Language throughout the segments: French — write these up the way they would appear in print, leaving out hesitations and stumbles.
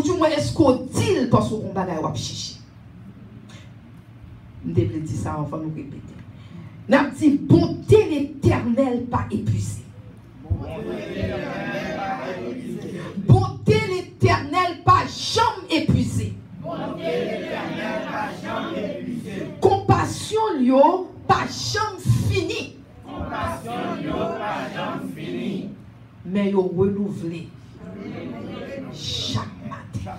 du moins est-ce qu'on dit parce qu'on bagaille ou chichi. Je devrais dire ça avant nous répéter. N'a dit bonté l'Éternel pas épuisée. Bonté l'Éternel pas jamais épuisée. Compassion yo pas jamais fini. Mais yo renouvelé chaque matin.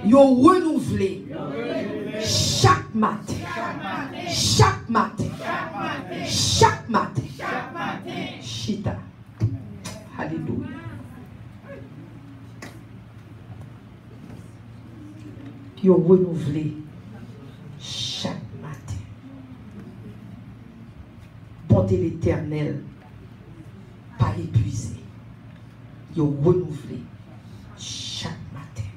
Yo renouvelé chaque matin. Chaque matin. Chaque matin. Chita. Alléluia. Yo renouvelé chaque matin. Bonté l'Éternel, pas épuisé. Yo renouvelé chaque matin.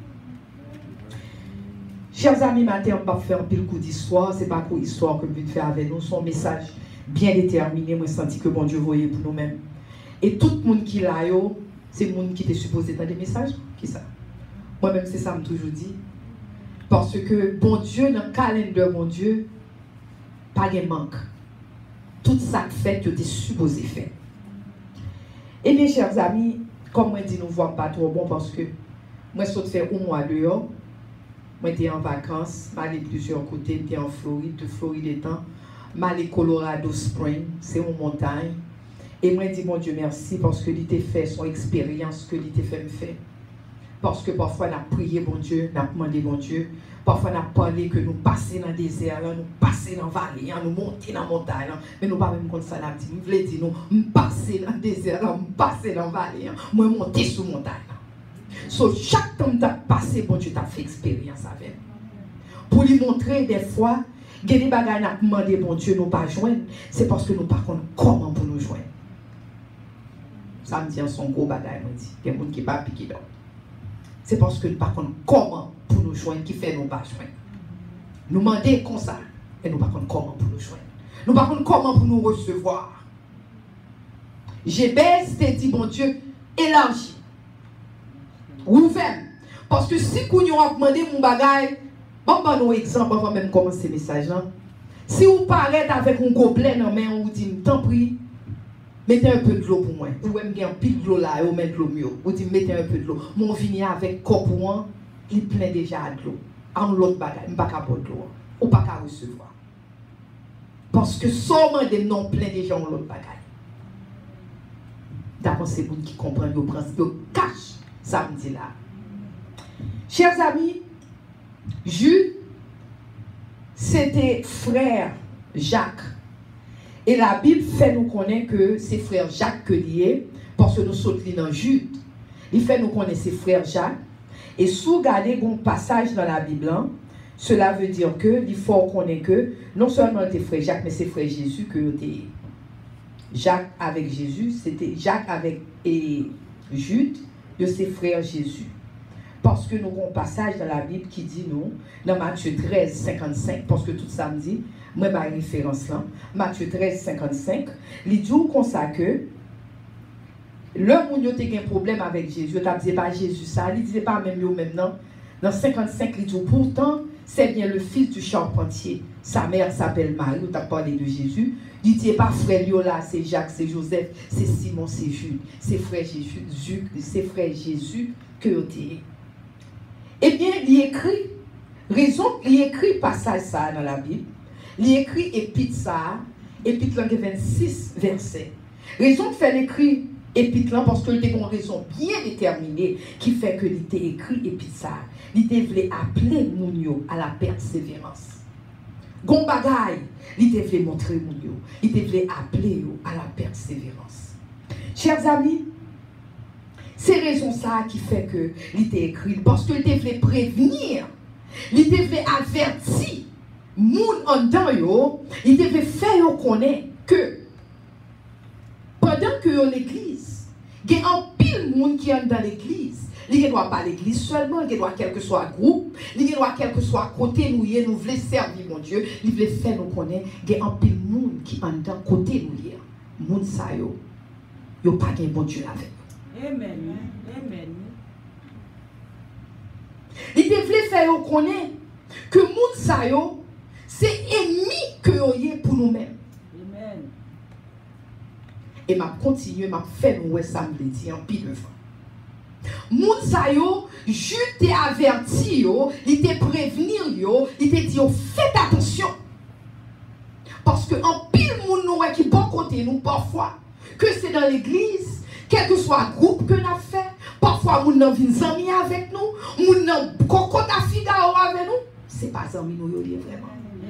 Chers amis, matin, on va faire un pile coup d'histoire. Ce n'est pas pour histoire que je vais faire avec nous. Son message bien déterminé. Moi, je sens que bon Dieu voyait pour nous-mêmes. Et tout le monde qui l'a, c'est le monde qui était supposé dans des messages. Qui ça? Moi-même, c'est ça que je toujours dit. Parce que bon Dieu, dans le calendrier, mon Dieu, pas de manque. Tout ça fait que tu es supposé faire. Et bien, chers amis, comme moi dit, nous ne voyons pas trop bon parce que moi, je fait un mois dehors. Moi, j'étais en vacances, j'allais plusieurs côtés, j'étais en Floride, de Floride étant, j'allais Colorado Springs, c'est une montagne. Et moi, je dis, mon Dieu, merci parce que il t'a fait son expérience que il t'a fait me faire. Parce que parfois, on a prié, bon Dieu, on a demandé, bon Dieu. Parfois, on a parlé que nous passions dans le désert, nous passions dans la vallée, nous montions dans la montagne. Mais nous ne pouvons pas même comme ça, nous voulons dire, nous passions dans le désert, nous passions dans la vallée, nous montions sur la montagne. So, chaque temps que tu as passé, bon Dieu, tu as fait expérience avec. Pour lui montrer des fois, il y a des bagages qui ont demandé, bon Dieu, nous ne pas joindre, c'est parce que nous ne savons pas comment pour nous joindre. Ça me dit en son gros bagage, il y a des gens qui ne pas piquer là. C'est parce que nous ne savons pas comment pour nous joindre, qui fait nous pas joindre. Nous demander comme ça, et nous ne savons pas comment pour nous joindre. Nous ne savons pas comment pour nous recevoir. Jébez t'ai dit, bon Dieu, élargi. Ouvert. Parce que si nous avons demandé mon bagage, bon, nous exemple, avant même commencer le message. Hein? Si vous parlez avec un gobelet dans la main, on vous dit, tant pis, mettez un peu de l'eau pour moi. Ou même un pile de l'eau là, ou mettre l'eau mieux. Ou dit, mettez un peu de l'eau. Mon vini avec corps pour moi, il plein déjà de l'eau. En l'autre bagage, je ne peux pas boire de l'eau. Ou pas qu'à recevoir. Parce que seulement des noms plein déjà en l'autre bagage. D'accord, c'est vous qui comprennent le principe, le cache samedi là. Chers amis, Jude, c'était frère Jacques. Et la Bible fait nous connaître que c'est frère Jacques que lié, parce que nous sommes dans Jude. Il fait nous connaître ses frères Jacques. Et si vous regardez un passage dans la Bible, hein, cela veut dire que il faut connaître que non seulement tes frères Jacques, mais c'est frère Jésus que t'es. Jacques avec Jésus, c'était Jacques avec et Jude de ses frères Jésus. Parce que nous avons un passage dans la Bible qui dit nous, dans Matthieu 13, 55, parce que tout ça me dit, moi, ma référence là, Matthieu 13, 55, il dit comme ça que l'homme où il a un problème avec Jésus, il ne disait pas Jésus ça, il ne disait pas même lui maintenant. Dans 55, il dit pourtant, c'est bien le fils du charpentier. Sa mère s'appelle Marie, on t'a parlé de Jésus. Il dit pas frère Liola, c'est Jacques, c'est Joseph, c'est Simon, c'est Jude, c'est frère Jésus, c'est frère Jésus que tu es. Eh bien, il écrit, raison, il écrit passage ça dans la Bible, il écrit épître ça, épître 26 versets. Raison de faire l'écrit épître parce qu'il y a une raison bien déterminée qui fait que il était écrit épître ça. Il voulait appeler Mounio à la persévérance. Gon bagay, il voulait montrer Mounio, il voulait appeler à la persévérance. Chers amis, c'est raison ça qui fait que il était écrit parce qu'il voulait prévenir, il voulait avertir moun en dedans yo, il devait faire connaître que pendant que l'église, il y a un pile monde qui est dans l'église. Il ne doit pas l'église seulement, il doit quel que soit groupe, il doit quel que soit côté nous nous voulons servir mon Dieu, il veut faire nous connaître, il y a un pile monde qui est dans côté nous monde ça yo pas gain bon Dieu avec. Amen. Amen. Il devait faire connaître que moun sa yo, c'est ennemi que yo yé pour nous-mêmes. Amen. Et m'a continué, m'a fait nous ça me dit en pile de fois. Moun sa yo, juste t'ai averti yo, il t'ai prévenir yo, il t'ai dit yo, faites attention. Parce que en pile moun nou qui bon côté nous parfois, que c'est dans l'église, quel que soit le groupe que nous avons fait, parfois moun nan vin zami avec nous, moun nan kokota figaro avec nous, c'est pas zami nous yo vraiment.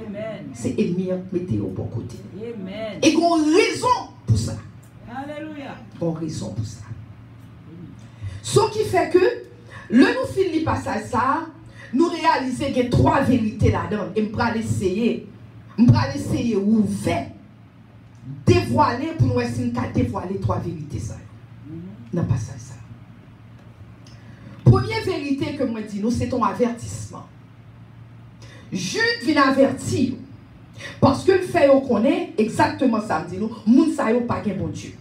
Amen. C'est ennemi qui mettez au bon côté. Amen. Et qu'on raison pour ça. Alléluia. Bon raison pour ça. Ce qui fait que, le nous finit passage ça, nous réalisons qu'il y a 3 vérités là-dedans. Et je vais essayer ouvert, dévoiler pour nous essayer de dévoiler 3 vérités ça. Dans passage ça. Première vérité que moi dis nous, c'est ton avertissement. Jude vient avertir. Parce que le fait qu'on connaît exactement ça, dit nous, moun sa yo pas gen bon Dieu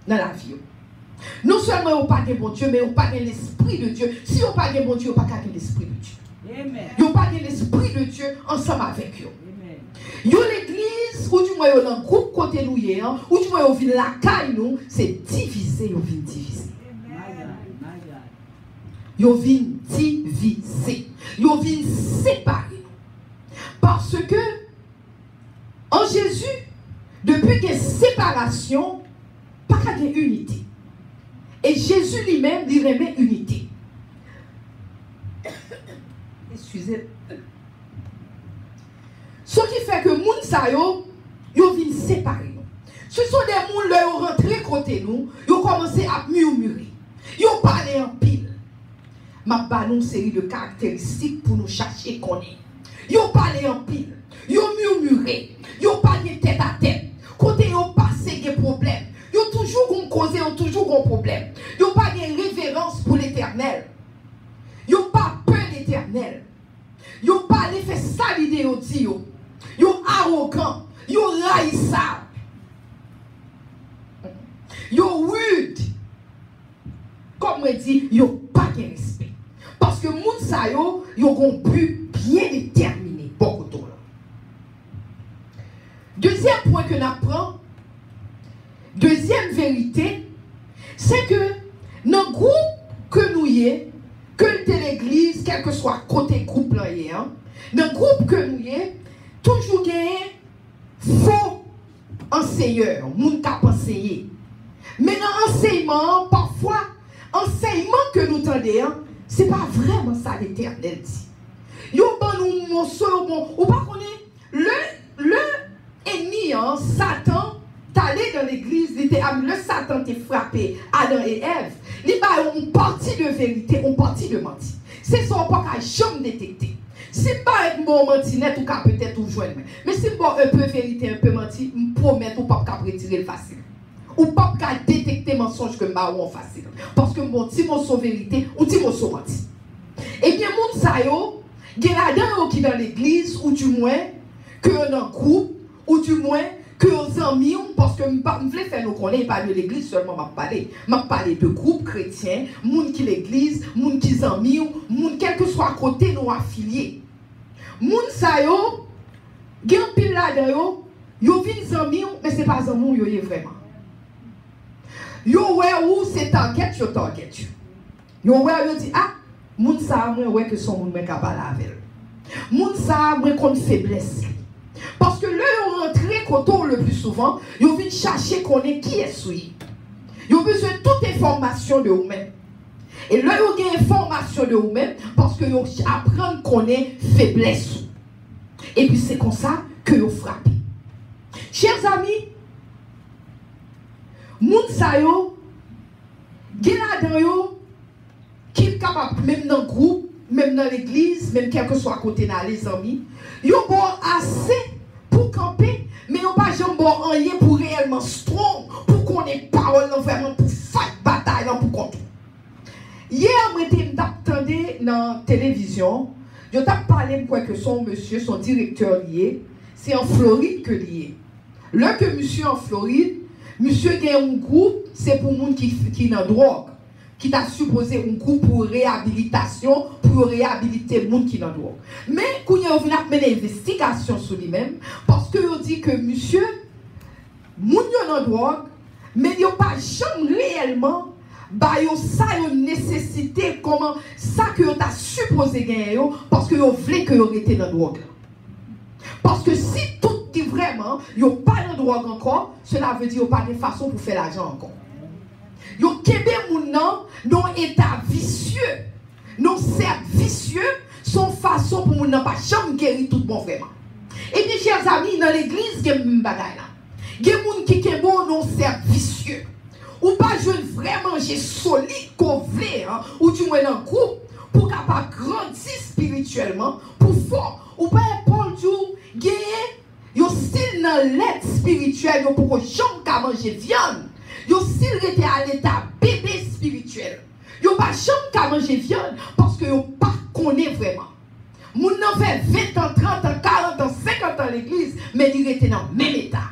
dans la vie. Non seulement on pas gen bon Dieu, mais on pas gen l'esprit de Dieu. Si on pas gen bon Dieu, on pas gen l'esprit de Dieu. Amen. On pas gen l'esprit de Dieu ensemble avec eux. Amen. Yo l'église ou du moins yo dans groupe côté nous hein, ou du moins yo vinn la caille nous, c'est diviser, yo vinn diviser. Yo vinn diviser. Yo vinn séparer. Parce que en Jésus, depuis qu'il y a séparation, pas qu'il y ait unité. Et Jésus lui-même, il remet unité. Excusez. Ce qui fait que moun sa yo viennent séparer nous. Ce sont des moun qui sont rentrés côté nous, ils ont commencé à murmurer. Ils ont parlé en pile. Ma banon une série de caractéristiques pour nous chercher qu'on est. Ils ont parlé en pile. Ils ont murmuré. Ils ont parlé tête à tête. Côté ils ont passé des problèmes. Ils ont toujours causé, ils ont toujours un problème. Ils n'ont pas de révérence pour l'éternel. Ils n'ont pas peur de l'éternel. Ils n'ont pas fait ça l'idée au dit. Ils sont arrogants. Ils sont raïssables. Ils sont rudes. Comme on dit, ils n'ont pas de respect. Parce que moun sa yo, ils ont un but bien déterminé. Beaucoup de temps. Deuxième point que nous apprenons, deuxième vérité, c'est que dans le groupe que nous y est, que l'église, quel que soit côté groupe là, dans le groupe que nous y est, toujours il y a faux enseigneurs, moun k'ap enseigner. Mais dans l'enseignement, parfois, enseignement que nous tendons, ce n'est pas vraiment ça l'Éternel dit. Yo ban nous monceau bon, ou pas connaît le ennemi Satan t'allait dans l'église, le Satan t'a frappé Adam et Ève. Il a une partie de vérité, une partie de menti. C'est ça qu'on peut jamais détecter. Si pas être bon mentinet ou qu'à peut-être ou joindre. Mais si bon un peu vérité, un peu menti, me promet ou pas qu'à retirer le facile. Ou pas qu'à détecter mensonge que m'a ou facile. Parce que mon petit mot vérité ou petit mot menti. Eh bien moun sa yo, gen la dan qui dans l'église ou du moins que dans un groupe ou du moins que aux amis parce que je voulais faire nous connaître pas de l'église seulement m'a parlé de groupe chrétien, moun qui l'église, moun qui amis, moun quel que soit côté nous affiliés. Moun sa yo, gen pile la dan yo vinn amis mais c'est pas amis yo est vraiment. Yo ouais ou c'est target yo target. Yo ouais yo dit ah moun sa moi ouais que son moun men capable avec. Moun sa moi comme faiblesse. Parce que là on rentre côté le plus souvent, yo vinn chercher connaît qui est souillé. Yo besoin de toute information de vous-même. Et là yo gain information de vous-même parce que yo apprendre connaît faiblesse. Et puis c'est comme ça que yo frappe. Chers amis, moun sa yo gen la dan yo qui est capable, même dans le groupe, même dans l'église, même quel que soit côté dans les amis, ils ont assez pour camper, mais ils n'ont pas jamais rien pour réellement strong, pour qu'on ait parole vraiment pour faire bataille pour contre. Hier, j'étais dans la télévision, je t'ai parlé de quoi que son monsieur, son directeur lié, c'est en Floride que lié. Là que monsieur en Floride, monsieur a un groupe, c'est pour les gens qui sont dans la drogue. Qui t'a supposé un groupe pour réhabilitation, pour pour réhabiliter les gens qui sont dans drogue. Mais quand il vient mener une investigation sur lui-même, parce que on dit que monsieur, les gens qui sont dans drogue, mais ils n'ont pas jamais réellement bah yo ça yo nécessité comment ça que yo t'a supposé gagner parce que yo voulait que yo était dans drogue. Parce que si tout dit vraiment yo pas dans drogue encore, cela veut dire yo pas de façon pour faire l'argent encore. Yo kebe moun nan non état vicieux, non cercle vicieux, son façon pour moun nan pas jamais guérir tout bon vraiment. Et bien chers amis dans l'église que bagay là. Gen moun qui kebe non cercle vicieux. Ou pas jeune vraiment j'ai solide qu'on veut hein, ou du moins dans groupe pour capable grandir spirituellement pour fort ou pas Paul tout gagner yo style dans l'aide spirituelle yo pour que jamais ka manger viande yo style était à l'état bébé spirituel yo pas jamais ka manger viande parce que yo pas connaît vraiment moun nan fait 20 ans 30 ans 40 ans 50 ans l'église mais il était dans le même état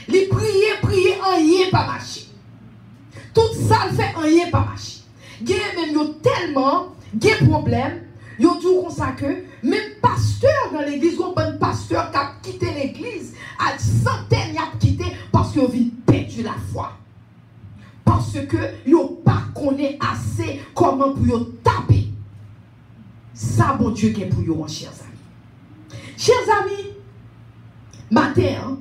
li prier rien pas marcher. Tout ça le fait rien pas marcher. Même yo tellement de problèmes, yo dit comme ça que même pasteur dans l'église, un bon pasteur qui a quitté l'église, à centaines y a quitté parce qu'il vient perdre la foi. Parce que yo pas connaît assez comment pour yo taper. Ça bon Dieu qui est pour yo mon chers amis. Chers amis, matin, hein,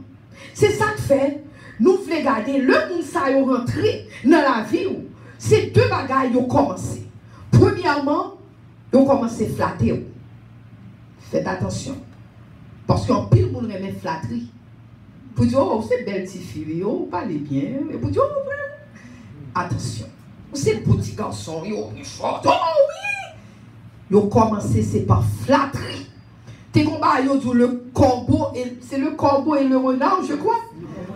c'est ça que fait nous voulons garder le monde ça yo rentré dans la vie où ces deux bagailles ont commencé. Premièrement, ils ont commencé à flatter. Faites attention. Parce qu'en pile monde aime flatterie. Pour dire oh c'est belle petite fille, oh parlez bien, et pour dire oh vraiment. Attention. C'est petit garçon, yo fort. Oh oui. Ils ont commencé c'est par flatterie. T'es combat yo dit le corbeau et c'est le corbeau et le renard, je crois.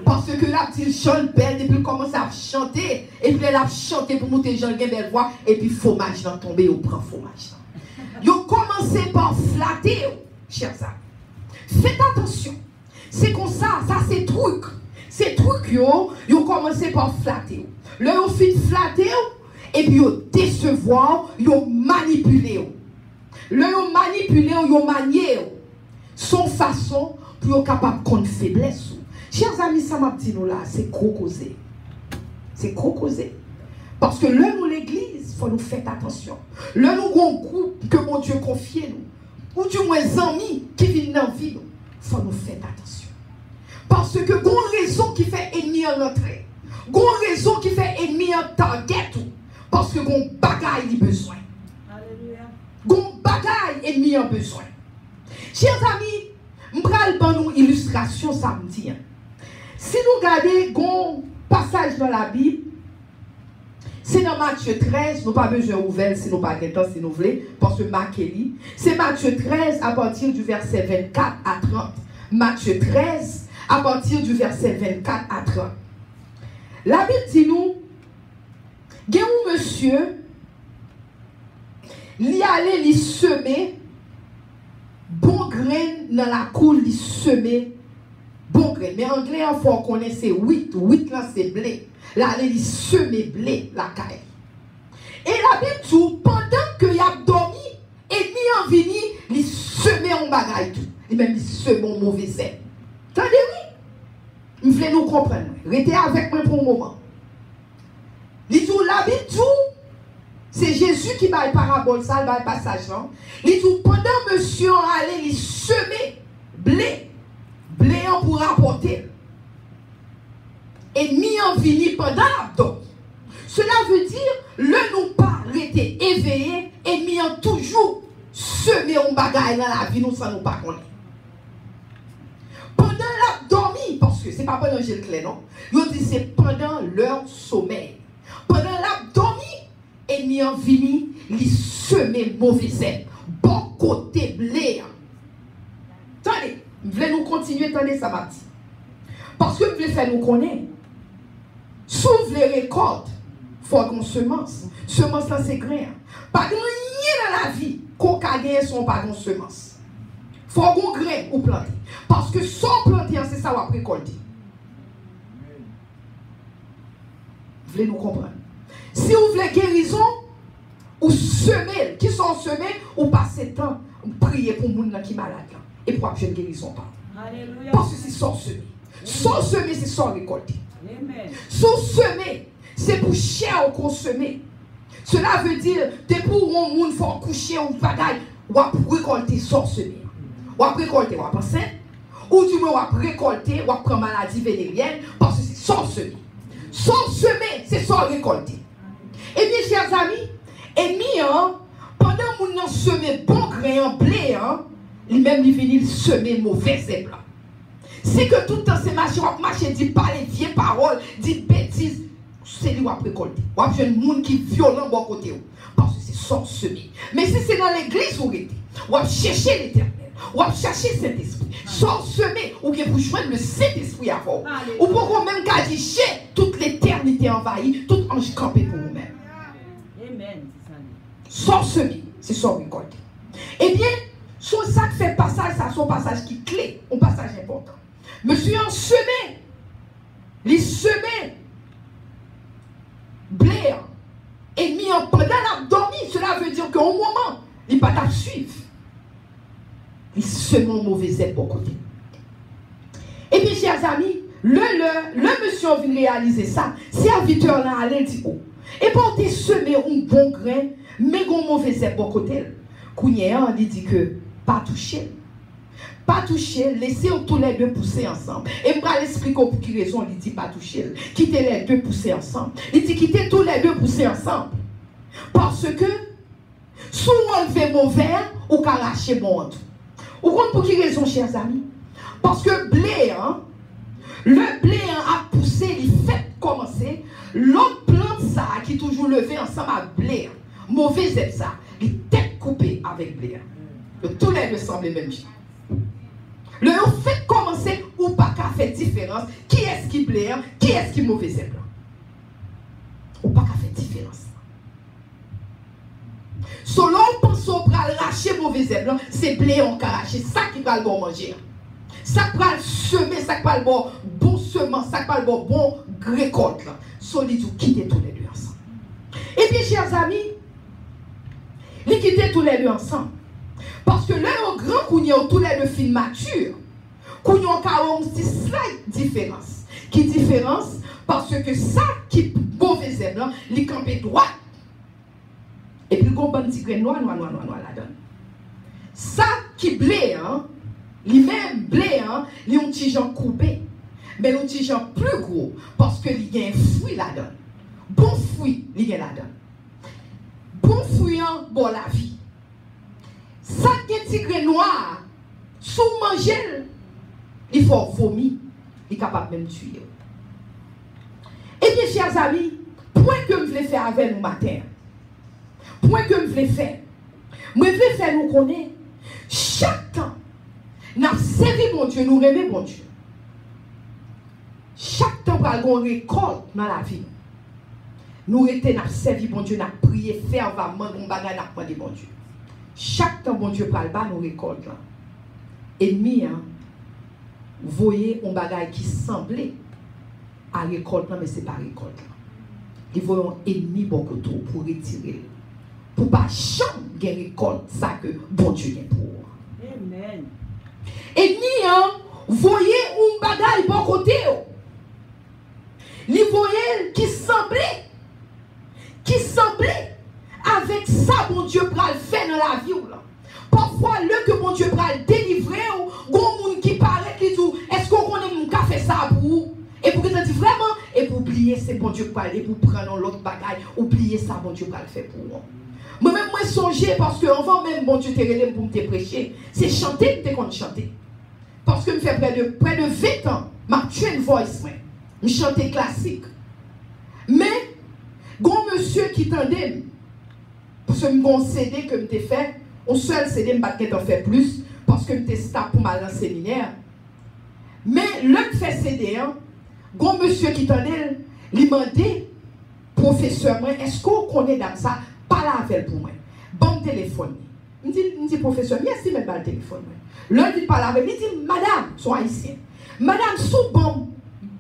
Parce que la petite chante belle, et puis elle commence à chanter, et puis elle a chanté pour monter Jean belle voix, et puis fromage dans tomber, on prend fromage. Ils ont commencé par flatter, chers amis. Faites attention. C'est comme ça c'est truc. Ces trucs, ils ont commencé par flatter. Là, ils ont fait flatter, et puis ils ont décevoir, ils ont manipulé. Là, ils ont manipulé, ils ont manié. Son façon pour être capable de connaître faiblesse. Chers amis, ça m'a dit nous là, c'est gros causé. C'est gros causé. Parce que là, nous, l'église, il faut nous faire attention. Là, nous, avons un groupe que mon Dieu confie nous. Ou du moins, amis qui viennent dans la vie, il faut nous faire attention. Parce que, il y a une raison qui fait ennemi en entrée. Il y a une raison qui fait ennemi en target. Parce que, il y a une bagaille qui a besoin. Alléluia. Il y a une bagaille ennemi a besoin. Chers amis, je vais vous une illustration samedi. Si nous regardons un passage dans la Bible, c'est dans Matthieu 13, nous n'avons pas besoin d'ouvrir si nous n'avons pas de temps, si nous voulons, parce que Matthieu, c'est Matthieu 13 à partir du verset 24 à 30. Matthieu 13 à partir du verset 24 à 30. La Bible dit nous, il y a un monsieur, il allait lui semer bon grain dans la cour, il semer bon grain. Mais en anglais, il faut connaître c'est 8. 8 là, c'est blé. Là, il semer blé, la caille. Et la Bible dit, pendant qu'il a dormi, et ni en vini, il semer un bagaille tout. Et même il semer un mauvais zèle. Attendez, oui. Il voulait nous comprendre. Restez avec moi pour un moment. Il dit, la Bible dit, c'est Jésus qui va le parabole, ça, le passage là. Il dit, pendant monsieur allait, il semer blé. Blé pour rapporter. Et mis en vini pendant l'abdomen. Cela veut dire, le nous pas rester éveillé et mis en toujours semer un bagaille dans la vie, nous ça nous pas connaître. Pendant l'abdomen, parce que c'est pas pendant le clair, non? Il dit c'est pendant leur sommeil. Pendant l'abdomen, et mis en vini, il semer mauvais zèle. Bon côté blé. Attendez. Vous voulez nous continuer, attendez ça m'a dit. Parce que vous voulez faire nous connaître. Sauf les récoltes, il faut qu'on semence. Semence là c'est grain. Pas de rien dans la vie qu'on a gagné son pas de semence. Il faut qu'on grain ou planter. Parce que sans planter, c'est ça qu'on va récolter. Vous voulez nous comprendre? Si vous voulez guérison, ou semer, qui sont semés, monde qui est malade là. Et pour je ne guérison pas. Alléluia. Parce que c'est sans semer. Sans semer, c'est sans récolter. Amen. Sans semer, c'est pour cher qu'on semer. Cela veut dire, c'est pour un monde faut coucher ou bagaille, ou à récolter sans semer. Ou à récolter, ou à penser, ou du moins ou à récolter, ou à prendre maladie vénérienne, parce que c'est sans semer. Sans semer, c'est sans récolter. Et bien, chers amis, pendant que nous semons bon grain en blé, lui-même, il vient semer mauvais herbes. C'est que tout le temps, c'est marcher, dit parler vieilles paroles, dit bêtises, c'est lui qui a récolté. Ou a un monde qui est violent de côté. Parce que c'est sans semer. Mais si c'est dans l'église où vous êtes, ou à chercher l'éternel, ou à chercher cet esprit, sans semer, ou bien vous joindre le Saint-Esprit à vous. Ou pour même qu'à dire, toute l'éternité envahie, tout ange campé pour vous-même. Amen. Sans semer, c'est sans récolter. Eh bien, sur ça qui fait passage, ça son passage qui est clé, un passage important. Monsieur en semé, les semé, blé, et mis en pendant la dormi, cela veut dire qu'au moment, il ne va pas suivre. Il sème un mauvais herbe pour côté. Et puis, chers amis, le monsieur vient réaliser ça, serviteur là allait dire oh. Et pour te semer un bon grain, mais un mauvais herbe pour côté. Kounia, il dit que pas toucher. Pas toucher, laissez tous les deux pousser ensemble. Et moi, l'explique pour qui raison, il dit pas toucher. Quittez les deux pousser ensemble. Il dit quittez tous les deux pousser ensemble. Parce que, si on enlève mauvais, ou arracher bon. Ou compte pour qui raison, chers amis? Parce que blé, le blé a poussé, il fait commencer. L'autre plante, ça, qui est toujours levé ensemble avec blé. Mauvais c'est ça. Les têtes coupées avec blé. Tous les deux semblent les mêmes choses. Le fait commencer ou pas qu'à faire différence. Qui est-ce qui blé, qui est-ce qui mauvais c'est blanc? Ou pas qu'à faire différence. Selon pensons pour arracher mauvais c'est blanc, c'est blé on arraché. Ça qui va le bon manger. Ça qui va le semer, ça qui va le bon semence, ça qui va le bon récolte. Solide ou quitter tous les deux ensemble. Et puis, chers amis, les quitter tous les deux ensemble. Parce que là, au grand cougnon, tous les deux films matures, cougnon a une slight différence. Qui différence? Parce que ça qui est mauvais blanc, il campe droit. Et puis, il y a un petit grain noir là-dedans. Ça qui blé, lui-même blé, il y a un petit genre coupé. Mais un petit genre plus gros, parce qu'il y a un fruit là-dedans. Bon fruit, il y a là-dedans. Bon fruit, bon la vie. Ça qui est petit grain noir, sous manger, il faut vomir, il est capable même de tuer. Et bien, chers amis, point que je voulais faire avec nous matin, point que je voulais faire, je voulais faire nous connaître, chaque temps, nous avons servi mon Dieu, nous aimons mon Dieu. Chaque temps, nous avons une récolte dans la vie. Nous avons servi mon Dieu, nous avons prié fervemment, nous avons demandé mon Dieu. Chaque temps, mon Dieu parle bas, nous récolte là. Ennemi, vous voyez un bagage qui semblait à récolte, mais ce n'est pas récolte là. Ils voient un ennemi beaucoup trop pour retirer. Pour pas jamais récolte ça que bon Dieu est pour. Amen. Ennemi, vous voyez un bagage bon côté. Ils voyaient qui semblait avec ça, mon Dieu, pour le faire dans la vie. Parfois, le que mon Dieu pour le délivrer, il y a des gens qui parlent, qui disent, est-ce qu'on connaît mon café ça pour vous? Et pour que tu dis vraiment, et pour oublier, c'est bon Dieu pour aller, pour prendre l'autre bagaille, oublier ça, bon Dieu pour le faire pour vous. Moi-même, moi, songer, parce que avant même, bon Dieu, te relève pour me prêcher, c'est chanter, te qu'on chanter. Parce que je fais près de 20 ans, je tué une voice, je chantais classique. Mais, un monsieur qui tendait, pour ce mon CD que je fait, un seul CD, je ne vais pas faire plus, parce que je suis pour mal dans le séminaire. Mais, le fait CD, un monsieur qui tendait, il m'a dit, professeur, est-ce qu'on connaît dans ça? Pas la avec pour moi. Bon téléphone. Il me dit, professeur, merci, mais pas le téléphone. L'un dit, pas la avec, il dit, madame, sois haïtien. Madame, sous bon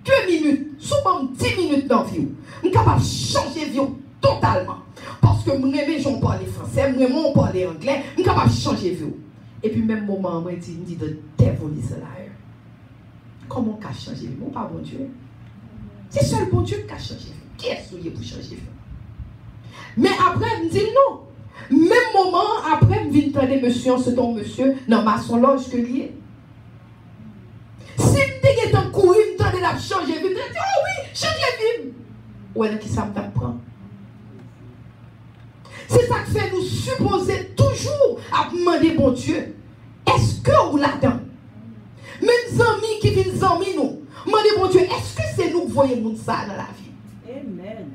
2 minutes, sous bon 10 minutes dans la vie, je suis capable de changer de vie totalement. Parce que je parle français, je parle anglais, je suis capable de changer de vie. Et puis même moment, moi, il me dit, the devil is a liar. Comment qu'a changé? Mon pas bon Dieu. C'est seul bon Dieu qui a changé. Qui est-ce qui pour changer? Mais après, il me dit non. Même moment, après, je viens entendre monsieur, ce ton monsieur, dans ma son loge que lié. Si je suis en courir, je me la changer, je me dis, oh oui, changer vie. Ou est-ce que ça me prend? C'est ça qui fait nous supposer toujours à demander bon Dieu, est-ce que vous là-dedans? Même amis qui viennent amis nous, demander bon Dieu, est-ce que c'est nous qui voyons ça dans la vie? Amen.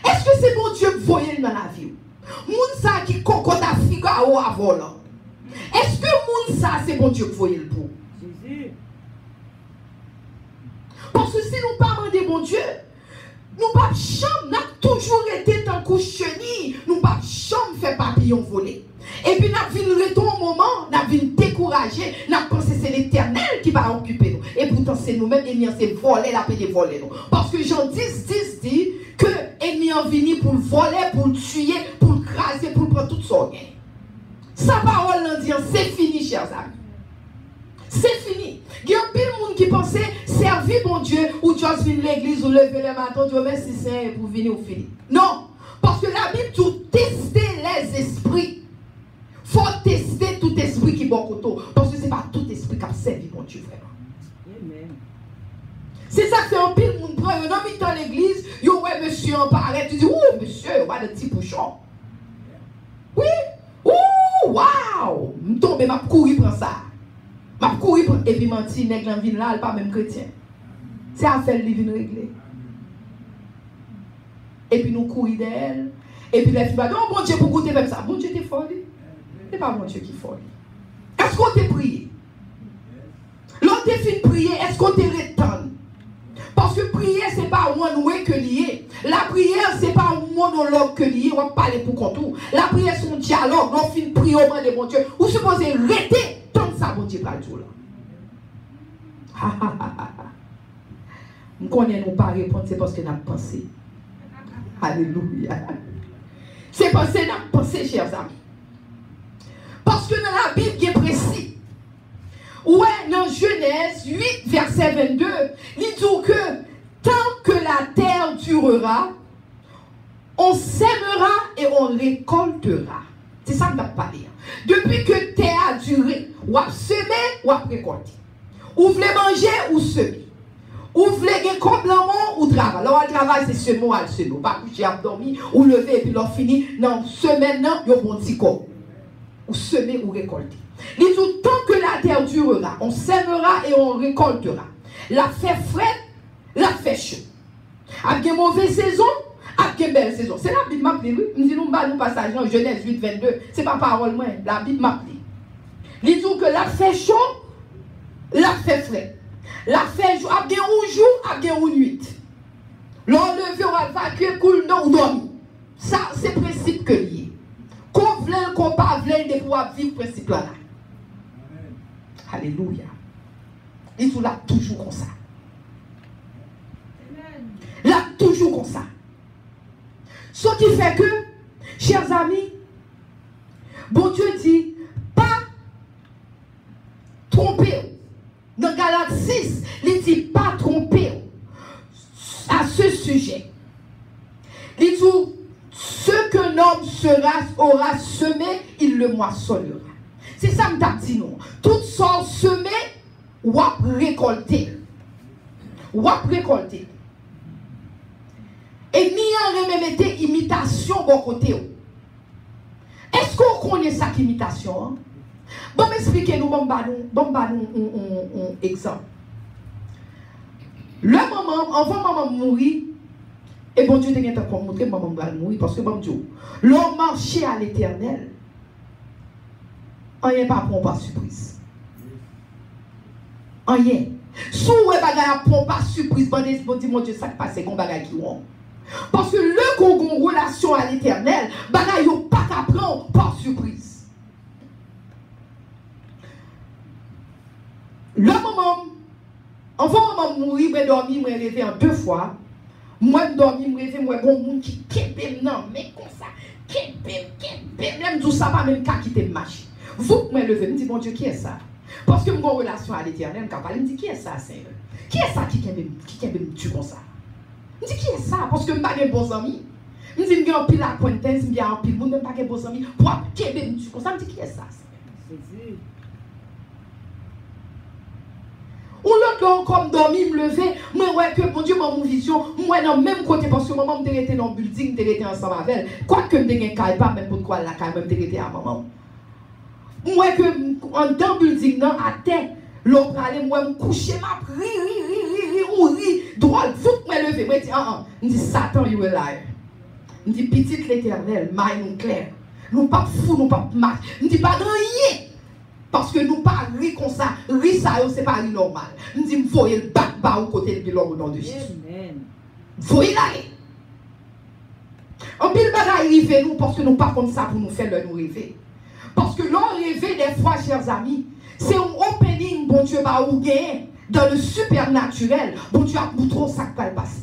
Est-ce que c'est bon Dieu qui voyons dans la vie? Moun ça qui cocotte à figa ou à volant. Est-ce que moun ça c'est bon Dieu qui voyait le pour? Jésus. Parce que si nous pas demander bon Dieu, nous pas chambre, n'a toujours été tant coup chenille, nous pas chambre fait papillon volé. Et puis n'a vinn reton au moment, n'a vinn décourager, n'a pensé c'est l'Éternel qui va occuper nous. Et pourtant c'est nous-mêmes ennemi c'est voler la paix de voler nous. Parce que Jean 10 dit que ennemi en vini pour le voler, pour le tuer, pour le craser, pour le prendre tout son gain. Sa parole en dit c'est fini chers amis. C'est fini. Il y a pile de monde qui pensait servir mon Dieu ou juste venir l'église ou lever le matin, Dieu merci Seigneur pour venir au fini. Non, parce que la Bible dit tester les esprits. Il faut tester tout esprit qui est bon côté. Parce que ce n'est pas tout esprit qui a servi mon Dieu vraiment. Amen. C'est ça que fait un pile de monde prend un homme dans l'église, yo ouais monsieur en paraît, tu dis ouh monsieur, on de petit bouchon. Oui, ouh waouh, me tombe m'a courir prend ça. M'a courir et puis menti nèg dans ville là, elle pas même chrétien. C'est affaire li vinn régler. Et puis nous courir d'elle et puis les filles va non bon Dieu pour goûter comme ça. Bon Dieu t'es folle. C'est pas bon Dieu qui folle. Est-ce qu'on t'a prié? L'autre t'es fin prier, est-ce qu'on t'a retenu? Parce que prier c'est pas one way que lié. La prière c'est pas un monologue que lié, on va parler pour contour. La prière c'est un dialogue, on fin prier au nom de mon Dieu. Vous supposez arrêter ça, bon Dieu, pas le tout là. Nous connaissons pas répondre, c'est parce que nous avons pensé. Alléluia. C'est parce que nous avons pensé, chers amis. Parce que dans la Bible, il est précis. Ouais, dans Genèse 8, verset 22, il dit que tant que la terre durera, on sèmera et on récoltera. C'est ça que nous avons parlé. Depuis que terre a duré, ou à semer ou à récolter. Ou voulez manger ou semer. Ou voulez gagner comme l'amour ou travail. Alors, le travail, c'est semer ou à semer. Pas coucher à dormir, ou lever et puis l'on finit. Non, semaine, non, il y a un bon petit corps. Ou semer ou récolter. Il dit tant que la terre durera, on sèmera et on récoltera. La fait frais, la fait chaud. Avec une mauvaise saison, avec une belle saison. C'est la Bible m'appelle, oui. Nous disons, nous passage en Genèse 8, 22. Ce n'est pas parole, moi. La Bible m'appelle. Il dit que la fait chaud, la fait frais. La fait jour, avec un jour, avec une nuit. L'enlever, on va évacuer, cool, non, ou dormir. Ça, c'est le principe que lié. Qu'on veut, qu'on pas veut, de pouvoir vivre ce principe-là. Alléluia. Il dit là toujours comme ça. Là, toujours comme ça. Ce qui fait que, chers amis, bon Dieu dit, pas tromper. Dans Galates 6, il dit pas tromper à ce sujet. Il dit, ce que l'homme aura semé, il le moissonnera. C'est ça que je dit nous. Tout ça semé, ou à récolter. Ou à récolter. Et ni en remettre imitation bon côté. Est-ce qu'on connaît ça qu'imitation? Hein? Bon, m'expliquez-nous, bon, un exemple. Le moment, avant maman mourir, et bon Dieu t'a encore montré maman va mourir, parce que bon Dieu, l'homme marchait à l'Éternel. Rien pas pour pas surprise. Rien. Si vous avez pas surprise, bon Dieu, mon Dieu, ça passe, c'est qu'on bagaille qui ont. Parce que le qu'on a une relation à l'Éternel, bagaille yo pas qu'à prendre par surprise. Le moment, avant de mourir, je dormir, je rêver en 2 fois. Moi, je dormir, je rêver, moi, bon monde qui kempe, non, mais comme ça, kempe, même tout ça, pas même qu'à quitter le marché. Vous, moi, levé, me dit, bon Dieu, qui est ça? Parce que mon relation à l'éternel, quand je me dit, qui est ça, Seigneur? Qui est ça qui me tue comme ça? Je me dis, qui est ça? Parce que je n'ai pas de bons amis. Je me dis, je suis pile à Quentin, je suis en pile, je n'ai pas de bons amis. Pourquoi qui me tue comme ça? Je me dis, qui est ça? Ou l'autre comme dormi, me lever, moi ouais que mon Dieu m'a mon vision, moi dans le même côté parce que maman me était dans le building, me était ensemble avec elle. Quoi que me gagne pas même pour quoi la caille même était à maman. Moi que en dans le building non à terre, l'autre aller moi me coucher m'a ri drôle, faut me lever, moi dit me dit Satan you a liar. Me dit petite l'Éternel, maille nous clair. Nous pas fou, nous pas match. Me dit pas rien. Parce que nous pas rire comme ça, rire ça, c'est pas rire normal. Nous disons, il faut le battre par au côté de bilan au nom de Jésus. Il faut y aller. En pile bagaille arrive nous parce que nous pas comme ça pour nous faire le nous rêver. Parce que l'on rêver des fois, chers amis, c'est un opening, bon Dieu, bah, ou gagner dans le supernaturel. Bon Dieu, a montré ça qui va le passer.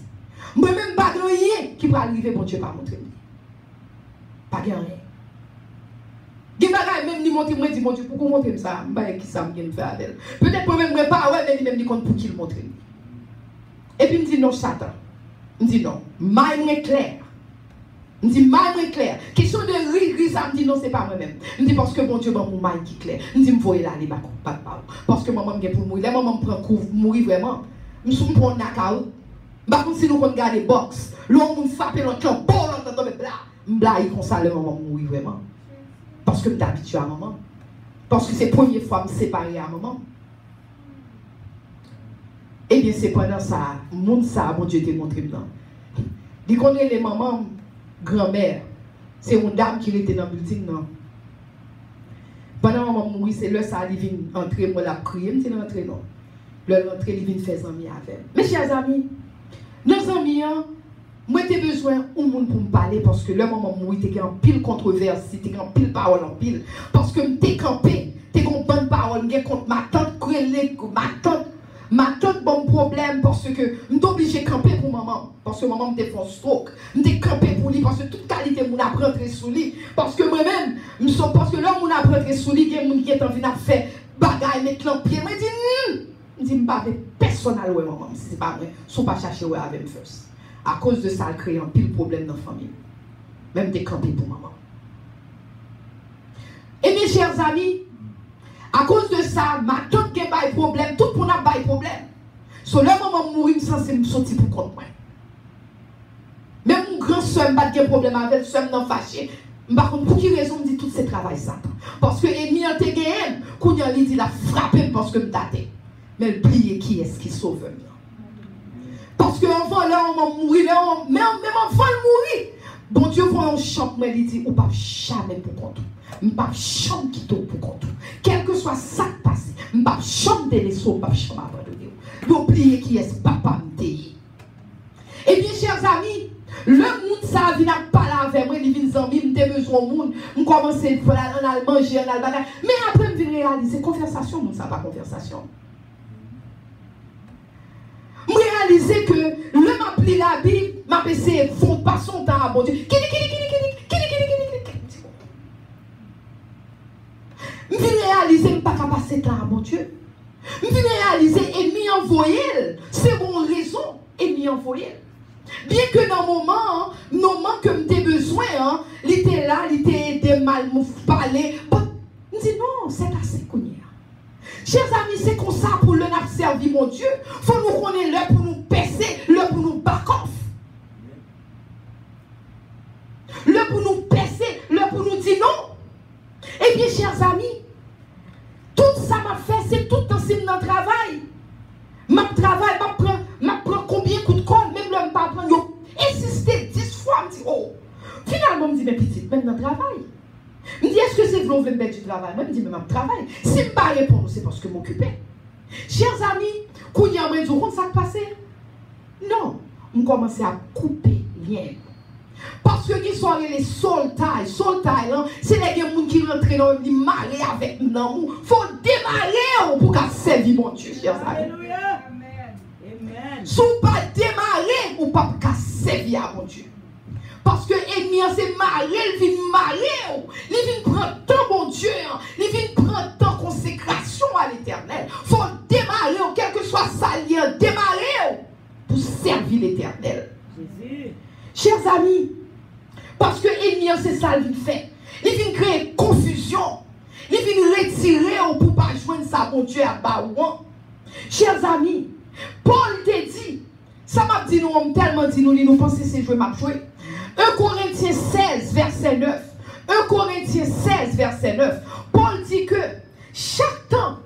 Moi-même, pas de rien qui va arriver, bon Dieu, pas montrer. Pas de rien. Des bagages même ni monter moi dit mon Dieu pourquoi montrer ça bah qui ça me faire avec elle peut-être moi même pas ouais mais même dit compte pour qui le montrer et puis me dit non Satan me dit non maille clair me dit maille clair question de rire ça me dit non c'est pas moi même me dit parce que mon Dieu bon mon maille qui clair me dit me voyer là aller pas parce que maman me pour mourir maman me prend couvre mourir vraiment me sou me prendre knockout bah comme si nous on regarder boxe l'homme me frapper l'autre bon l'autre tomber là blague comme ça le maman mourir vraiment. Parce que je suis habitué à maman. Parce que c'est la première fois que je me sépare à maman. Eh bien, c'est pendant ça, mon Dieu t'a montré maintenant. Il connaît les mamans, grand-mère. C'est une dame qui était dans le building. Non? Pendant que maman mourit, c'est là ça, il vient entrer, moi la crier, je ne rentre non. Le rentrer, il vient faire amis avec. Mes chers amis, nos amis, moi, j'ai besoin d'un monde pour me parler parce que le moment où il y a un pile controverse, il y a un pile parole en pile. Parce que je suis campé, je suis une bonne parole, je contre ma tante, ma tante, bon problème parce que je suis obligé de camper pour maman. Parce que maman me fait un stroke. Je suis campé pour lui parce que toute qualité, je apprends sous lui. Parce que moi-même, parce que l'homme, je apprends sous lui, il y a des gens qui ont envie de faire bagaille, mettre l'en pied. Je dis, je ne pas avec personne à louer maman. Si ce n'est pas vrai, je ne suis pas chercher avec moi first. À cause de ça, elle crée un pile problème dans la famille. Même des campés pour maman. Et mes chers amis, à cause de ça, ma tante qui a des problèmes, tout le monde a des problèmes. Sur le moment où je suis censé me sortir pour contre moi. Même mon grand soeur n'a pas de problème avec elle, soeur n'a fâché. Par contre, pour quelle raison me dit tout ce travail ça? Parce que Emi a été gagné, quand il a dit, il a frappé parce que je me datais. Mais elle plie qui est-ce qui sauve? Parce que l'enfant là, on va mourir, même enfant mourir. Bon Dieu, voit un chante, mais il dit, ou pas jamais pour compte. Je ne pas jamais quitter pour compte. Quel que soit ça qui passe, je ne pas jamais les sauts, je ne pas jamais abandonner. N'oubliez qui est papa m'téye. Eh bien, chers amis, le monde ça vient pas là avec moi, il vient zambie, m'te besoin au monde, je commence à manger, à manger. Mais après, je viens réaliser, conversation, monde ça pas conversation. Je réalise que le m'a pris la Bible, m'a passé fond pas son temps à bon Dieu. Je réaliser que je ne pas passer temps à bon Dieu. Je réaliser et m'y envoyer. C'est mon raison et m'y envoyer. Bien que dans le moment que j'ai besoin, il était là, il était aidé mal, me parler. Je dis non, c'est assez connu. Chers amis, c'est comme ça pour le servir mon Dieu. Il faut nous connaître l'heure pour nous percer, l'heure pour nous back off. L'heure pour nous percer, l'heure pour nous dire non. Eh bien, chers amis, tout ça m'a fait, c'est tout un signe dans le travail. Ma travail, ma prend combien de coups de colle, même l'homme pas prendre. Insister 10 fois, me dit, oh. Finalement, me dit, mais petite, même dans le travail. Je me dis, est-ce que c'est vous qui mettre du travail? Moi, je me dis, mais je travaille. Si je ne peux pas répondre, c'est parce que je m'occupais. Chers amis, quand il y a un jour, ça passe? Non. Je commence à couper lien. Parce que qui sont les soul taille, c'est les gens qui rentrent dans le marrer avec nous. Il faut démarrer pour qu'à servir mon Dieu, chers amis. Alléluia. Amen. Si vous ne pas démarrer, ou pas qu'à servir à mon Dieu. Parce que l'ennemi c'est marrer, il vient marrer, il vient prendre temps, mon Dieu, il vient amis, parce que l'ennemi, c'est ça qu'il fait. Il vient créer confusion. Il vient retirer pour ne pas joindre ça, mon Dieu, à Baouan. Chers amis, Paul te dit, ça m'a dit nous, on tellement dit nous pensons que c'est jouer, m'a joué. 1 Corinthiens 16, verset 9. 1 Corinthiens 16, verset 9. Paul dit que chaque temps,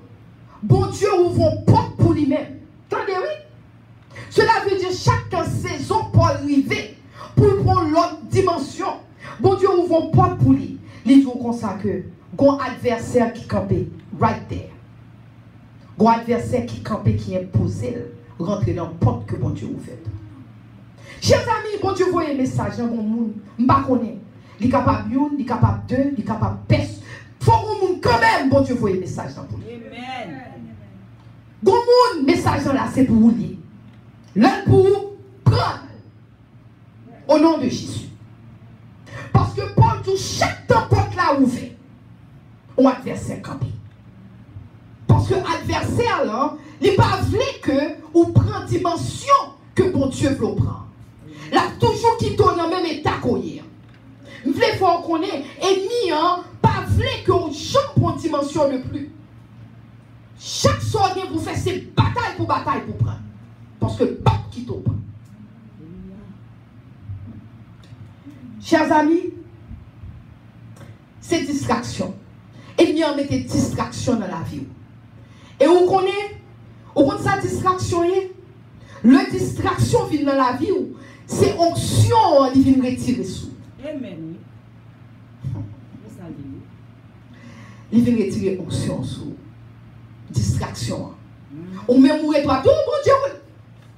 bon Dieu ouvre une porte pour lui-même. Attendez, oui? Cela veut dire chaque temps, saison pour arriver, pour prendre l'autre dimension. Bon Dieu ouvre une porte pour lui. Il dit comme ça que, un adversaire qui campait, right there. Un adversaire qui campait, qui imposait, rentrer dans la porte que bon Dieu ouvre. Chers amis, bon Dieu voit un message dans mon monde. Je ne connais pas. Il est capable d'une, il est capable deux, il est capable de peste. Il faut que quand même, bon Dieu voit un message dans mon monde. Amen. Bon monde, message là, c'est pour vous lire. L'un pour vous prendre. Au nom de Jésus. Parce que Paul dit chaque temps porte là ouvert. On adversaire campé. Parce que l'adversaire là, il n'est pas voulu que ou prend dimension que bon Dieu veut prendre. Là, toujours qui tourne dans le même état qu'on y est. Vous voulez voir qu'on est ennemi, pas voulu qu'on change pour une dimension de plus. Chaque soir, vous faites ces batailles pour prendre. Parce que pas qui tombe. Chers amis, c'est distraction. Ennemi en mette distraction dans la vie. Et vous connaissez sa distraction est? Le distraction vient dans la vie, c'est onction qui vient retirer sous. Amen. Il vient retirer onction sous. Distraction. Ou même où toi, tout bon Dieu.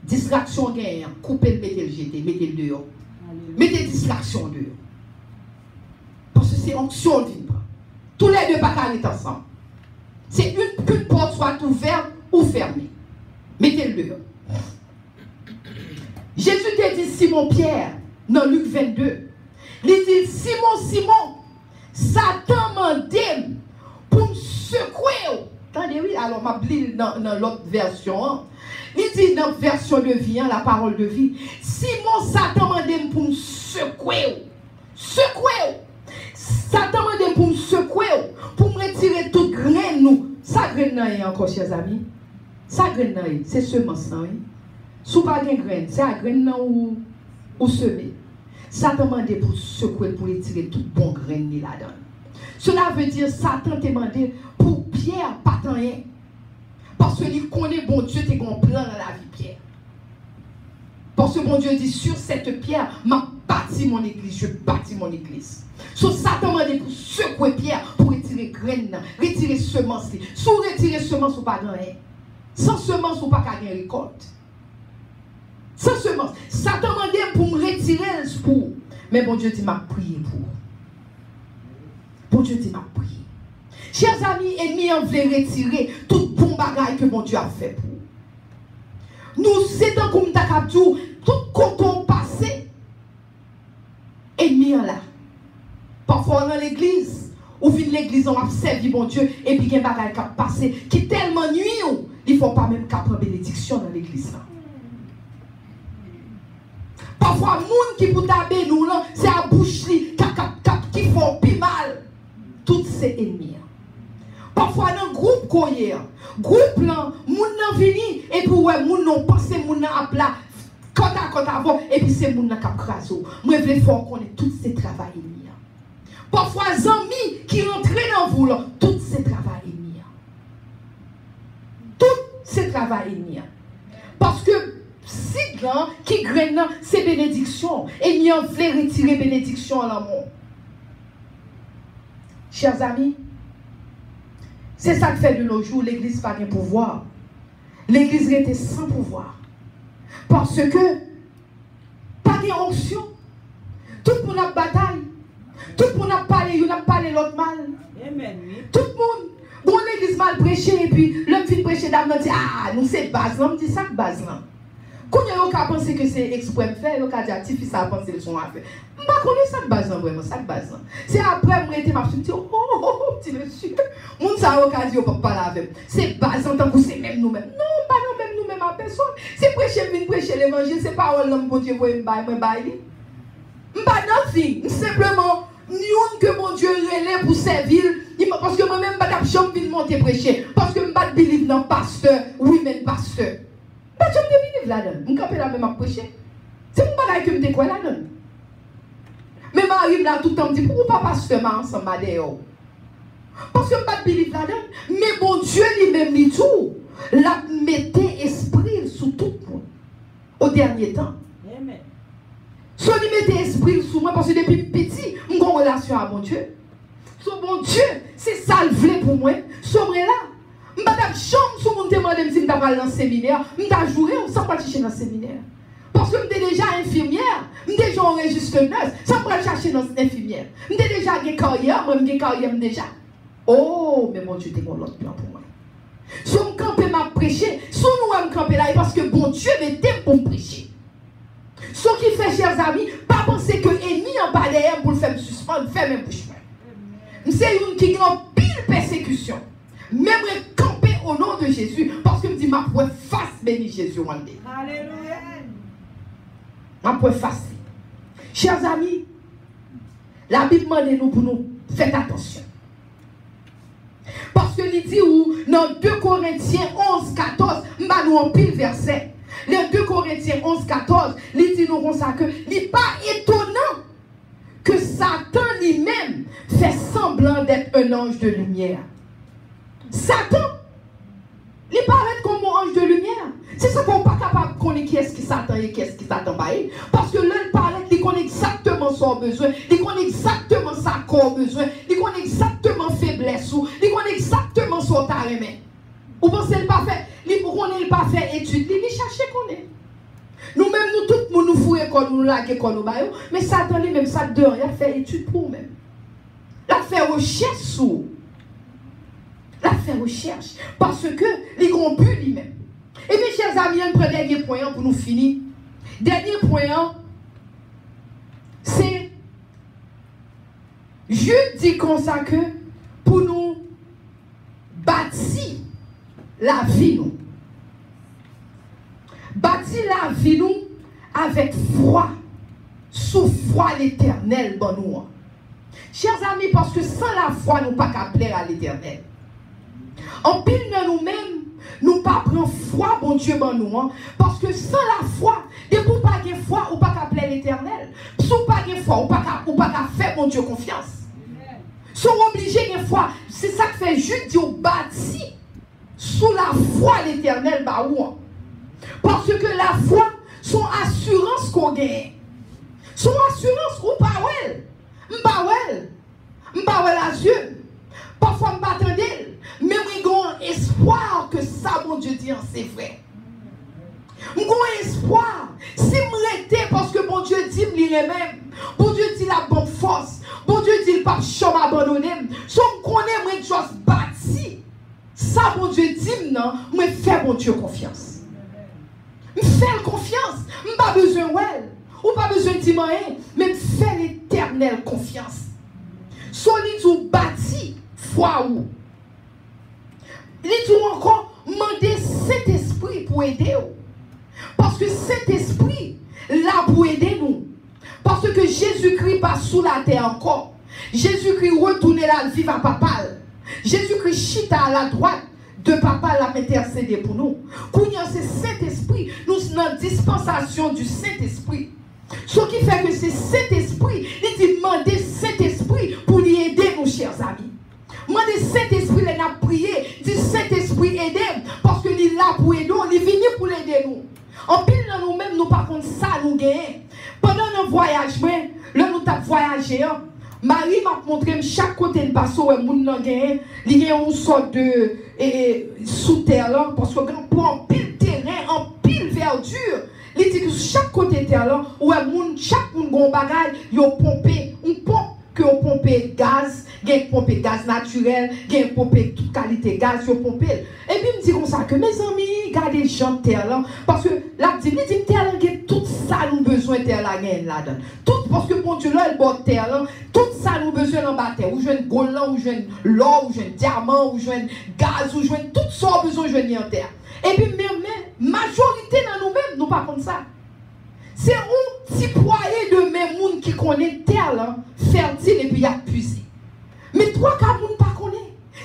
Distraction gagne. Coupez le, mettez le jeter, mettez le dehors. Mettez distraction dehors. Parce que c'est onction qui vient. Tous les deux pas être ensemble. C'est qu'une porte soit ouverte ou fermée. Mettez-le dehors. Jésus t'a dit Simon Pierre, dans Luc 22. Il dit Simon, Simon, Satan m'a dit pour me secouer. Attendez, oui, alors m'a dit dans l'autre version. Il dit dans la version de vie, la parole de vie. Simon, Satan m'a dit pour me secouer. Secouer. Satan m'a dit pour me secouer, pour me retirer toute graine. Ça graine encore, chers amis. Ça graine, c'est semence. Si vous n'avez pas de graine, c'est la graine ou semer. Satan m'a demandé pour secouer, pour retirer toute bonne graine là-dedans. Cela veut dire Satan t'a demandé pour Pierre, pas tant rien. Parce qu'il connaît bon Dieu, t'es un plan dans la vie, Pierre. Parce que bon Dieu dit, sur cette pierre, m'a bâti mon église, je bâtis mon église. So Satan m'a demandé pour secouer Pierre, pour retirer graine, retirer semence. Si vous retirez semence, vous pas de rien. Sans semence, vous pas de récolte. Sans semence. Satan m'a demandé pour me retirer le sport. Mais bon Dieu dit, m'a prié pour. Bon Dieu dit, m'a prié. Chers amis, ennemis, on veut retirer tout bon bagage que bon Dieu a fait pour. Nous, c'est un comme Takabdou, tout coton passé. Ennemis là. Parfois dans l'église, ou vient l'église, on a servi bon Dieu, et puis il y a un bagage qui a passé, qui est tellement nuit, il ne faut pas même qu'à prendre bénédiction dans l'église. Parfois, les gens qui pour taper nous, c'est à bouche qui font plus mal. Tous ces ennemis. Parfois, dans le groupe, groupe là, les gens viennent, et puis, ouais, les gens n'ont pas pensé, les gens à plat, quand avant, et puis c'est les gens qui ont crasé. Moi, je veux faire qu'on ait tous ces travaux ennemis. Parfois, les amis qui rentrent dans vous, tous ces travaux ennemis. Tous ces travaux ennemis. Parce que, si grand qui graine, c'est bénédiction. Et nous voulons retirer bénédiction à l'amour. Chers amis, c'est ça que fait de nos jours l'église pas de pouvoir. L'église était sans pouvoir. Parce que, pas de onction. Tout le monde a bataille. Tout le monde a parlé l'autre mal. Amen. Tout le monde. Bon, l'église mal prêché, et puis l'homme fin prêché d'âme, dit, ah, nous c'est base, l'homme dit ça que base là. Quand on a pensé que c'est exprès fait, on a dit actif, ça a pensé le son à faire. Je ne connais pas ça de base vraiment, ça de base. C'est après, je me suis dit, oh, petit monsieur. Mon ça a dit, on ne peut pas parler avec. C'est base en tant que c'est même nous-mêmes. Non, pas nous-mêmes, nous-mêmes à personne. C'est prêcher l'évangile, c'est pas l'homme, bon Dieu, vous me bailler. Pas nothing. Simplement, nous que mon Dieu relève pour servir. Parce que moi-même, je ne vais pas monter prêcher. Parce que je ne vais pas believe dans pasteur. Oui, mais pasteur. Je ne vais pas believe là-dedans. Je ne vais pas même à prêcher. C'est mon bagage que je me quoi là-dedans. Mais je arrive là tout le temps, je me dis, pourquoi pas pasteur ensemble d'ailleurs? Parce que je ne vais pas believe là-dedans. Mais mon Dieu lui-même dit tout. La mettez esprit sous tout le monde. Au dernier temps. Amen. Soit il mettez esprit sous moi parce que depuis petit, j'ai une relation à mon Dieu. So mon Dieu, c'est ça le vrai pour moi. So moi là, je ne vais pas chambre sur mon témoin de me dire que je vais dans le séminaire. Je vais jouer sans pas chercher dans le séminaire. Parce que je suis déjà infirmière, je suis déjà enregistreuse, sans pas chercher dans l'infirmière. Je suis déjà en carrière, moi je suis carrière déjà. Oh, mais mon Dieu, tu as un autre plan pour moi. Si on campe m'a prêché, si nous allons camper là, parce que bon Dieu m'était pour prêcher. Ce qui fait, chers amis, pas penser que l'ennemi en bas derrière pour le faire suspendre, faire même bouche. C'est une qui a pile persécution. Même camper au nom de Jésus, parce que je me dis, ma pointe face béni Jésus. Alléluia. Ma pointe face. Chers amis, la Bible demande nous pour nous faire attention. Parce que il dit où, dans 2 Corinthiens 11, 14, nous en pile verset. Les 2 Corinthiens 11, 14, il dit nous comme ça que il n'est pas étonnant que Satan lui-même fait semblant d'être un ange de lumière. Satan, il paraît comme un ange de lumière. C'est ça qu'on n'est pas capable de connaître qui est-ce qui Satan et qui est-ce qui Satan va. Parce que là, il paraît qu'il connaît exactement son besoin, il connaît exactement sa corps besoin, il connaît exactement faiblesse, il connaît exactement son tarément. Vous pensez qu'il pas fait, il pas fait étude, il cherche qu'on est. Nous-mêmes, nous, tout le monde, nous fouillons quand nous laguons, quand nous baillons, mais Satan lui-même, ça de rien, il a fait étude pour nous-mêmes. Il a fait recherche sur. Il a fait recherche. Parce que, il a but lui-même. Et mes chers amis, un dernier point pour nous finir. Dernier point, c'est, je dis comme ça que, pour nous bâtir la vie, nous. Bâtir la vie, nous, avec foi, sous foi l'éternel, bon nous. Chers amis, parce que sans la foi, nous ne pouvons pas plaire à l'éternel. En pile de nous-mêmes, nous ne pas prendre foi, bon Dieu, bon nous. Parce que sans la foi, et pour pas de foi, ou pas plaire l'éternel. Si vous pas de foi, ou pas faire, bon Dieu, confiance. Si vous obligés de foi, c'est ça que fait juste dire bâti sous la foi l'éternel, bah ou. Parce que la foi, son assurance qu'on gagne. Son assurance ou pas ouais. M'pa ouais la yeux. Parfois m'pa attendre, mais m'gon espoir que ça mon Dieu dit c'est vrai. M'gon espoir. Si m'rete parce que mon Dieu dit m'lire même. Bon Dieu dit la bonne force. Bon Dieu dit le pas chom abandonner. Son connaît moi juste bâti. Ça mon Dieu dit non, moi faire mon Dieu confiance. Faire confiance, pas besoin ouais, ou pas besoin de dire rien, mais faire l'éternel confiance. Solide ou bâti, foi ou. Il dit encore, demander cet esprit pour aider vous. Parce que cet esprit, là pour aider nous. Parce que Jésus-Christ passe sous la terre encore. Jésus-Christ retourne là, vivre à papa. Jésus-Christ chita à la droite de papa l'a intercédé pour nous. Pour nous, c'est Saint-Esprit. Nous sommes dans la dispensation du Saint-Esprit. Ce qui fait que c'est Saint-Esprit. Il dit demander Saint-Esprit pour lui aider, nos chers amis. Demandez Saint-Esprit, il a prié. Dit Saint-Esprit, aidez. Parce qu'il est là pour aider nous. Il est venu pour aider nous. En pile dans nous-mêmes, nous par contre, ça nous gagne. Pendant nos voyages, là nous avons voyagé. Marie m'a montré chaque côté de bateau où il y a une sorte de sous terre là, parce que pour en pile terrain, en pile verdure, il dit que chaque côté de terre là, où chaque monde a un bagage, il a pompé, une pompe que on pompe gaz, il y a une pompe gaz naturel, il y a une pompe toute qualité gaz, il pompe. Et puis il me dit comme ça que mes amis, gardez les gens de terre là, parce que là, il dit terre là, tout ça nous besoin de terre là-dedans. Tout parce que mon Dieu là, il bord terre là, tout ça nous besoin en bas terre. Ou je veux gold là, ou je veux l'or, ou je veux diamant, ou je veux gaz, ou je veux tout ça besoin de en terre. Et puis même majorité dans nous-mêmes, nous pas comme ça. C'est où petit poyer de mes moun qui connaît terre là, fertile et puis il y a puisé. Mais trois cas moun pas connaît.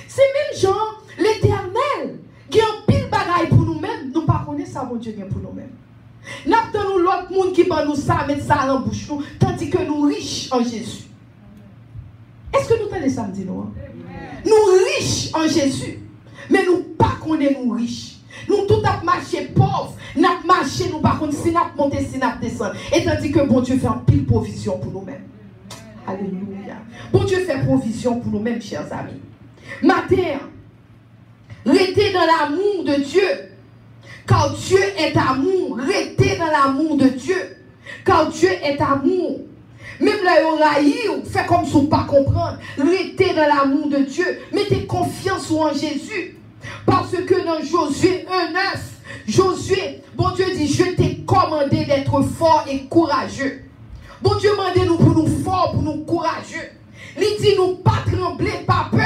C'est même genre l'Éternel qui a un pile bagaille pour nous-mêmes, nous pas connaît ça, mon Dieu, bien pour nous-mêmes. Nous l'autre monde qui va nous ça, mettre ça dans la bouche, tandis que nous riches en Jésus. Est-ce que nous tenons ça, me dit nous? Nous riches en Jésus, mais nous pas connaissons nous riches. Nous tout a marché pauvre, nous marché, nous par contre si nous monté, si nous descend. Et tandis que bon Dieu fait un pile provision pour nous-mêmes. Alléluia. Bon Dieu fait provision pour nous-mêmes, chers amis. Matin, restez dans l'amour de Dieu. Car Dieu est amour. Restez dans l'amour de Dieu. Car Dieu est amour. Même là, on raïe, fait comme si on ne pas comprendre. Restez dans l'amour de Dieu. Mettez confiance en Jésus. Parce que dans Josué 1:9, Josué, bon Dieu dit, je t'ai commandé d'être fort et courageux. Bon Dieu demande nous pour nous forts, pour nous courageux. Il dit nous pas trembler, pas peur